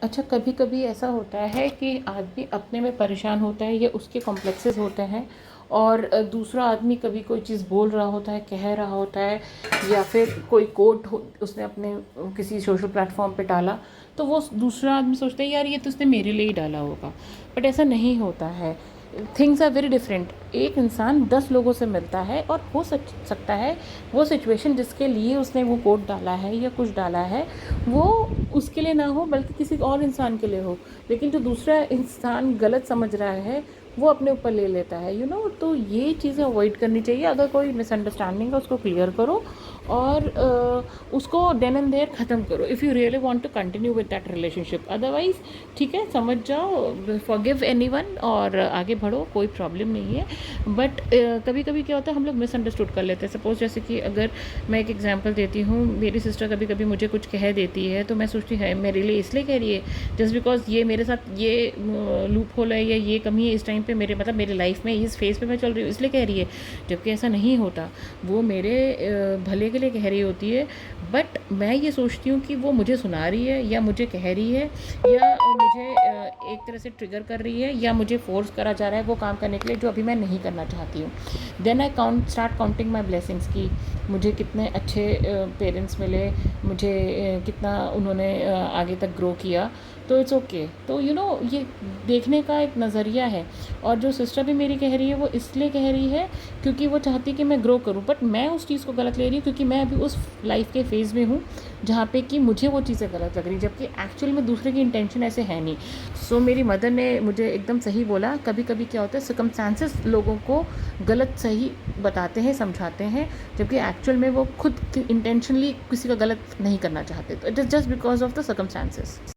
अच्छा, कभी-कभी ऐसा होता है कि आदमी अपने में परेशान होता है या उसके कॉम्प्लेक्सेस होते हैं और दूसरा आदमी कभी कोई चीज़ बोल रहा होता है, कह रहा होता है या फिर कोई कोट हो उसने अपने किसी सोशल प्लेटफॉर्म पे डाला, तो वो दूसरा आदमी सोचता है यार ये तो उसने मेरे लिए ही डाला होगा। बट ऐसा नहीं होता है। Things are very different. एक इंसान 10 लोगों से मिलता है और हो सकता है वो सिचुएशन जिसके लिए उसने वो कोट डाला है या कुछ डाला है वो उसके लिए ना हो बल्कि किसी और इंसान के लिए हो, लेकिन जो दूसरा इंसान गलत समझ रहा है वो अपने ऊपर ले लेता है, तो ये चीज़ें अवॉइड करनी चाहिए। अगर कोई मिसअंडरस्टैंडिंग है उसको क्लियर करो और उसको देन एंड देयर ख़त्म करो if you really want to continue with that relationship. Otherwise ठीक है, समझ जाओ, फॉरगिव एनीवन और आगे बढ़ो, कोई प्रॉब्लम नहीं है। बट कभी कभी क्या होता है, हम लोग मिसअंडरस्टूड कर लेते हैं। सपोज़ जैसे कि अगर मैं एक एग्जांपल देती हूँ, मेरी सिस्टर कभी कभी मुझे कुछ कह देती है तो मैं सोचती है मेरे लिए इसलिए कह रही है जस्ट बिकॉज ये मेरे साथ ये लूप होल है या ये कमी है इस टाइम पे मेरे मतलब मेरे लाइफ में इस फेज़ पे मैं चल रही हूँ इसलिए कह रही है, जबकि ऐसा नहीं होता। वो मेरे भले के लिए कह रही होती है। बट मैं ये सोचती हूँ कि वो मुझे सुना रही है या मुझे कह रही है या मुझे एक तरह से ट्रिगर कर रही है या मुझे फोर्स करा जा रहा है वो काम करने के लिए जो अभी मैं नहीं करना चाहती हूँ। Then I start counting my blessings की मुझे कितने अच्छे पेरेंट्स मिले, मुझे कितना उन्होंने आगे तक ग्रो किया, तो इट्स ओके। तो ये देखने का एक नज़रिया है। और जो सिस्टर भी मेरी कह रही है वो इसलिए कह रही है क्योंकि वो चाहती कि मैं ग्रो करूँ, बट मैं उस चीज़ को गलत ले रही हूँ क्योंकि मैं अभी उस लाइफ के फेज़ में हूँ जहाँ पे कि मुझे वो चीज़ें गलत लग रही, जबकि एक्चुअल में दूसरे की इंटेंशन ऐसे है नहीं। सो मेरी मदर ने मुझे एकदम सही बोला, कभी कभी क्या होता है सर्कमस्टांसेस लोगों को गलत सही बताते हैं, समझाते हैं, जबकि एक्चुअल में वो खुद इंटेंशनली किसी का गलत नहीं करना चाहते, तो it is just because of the circumstances.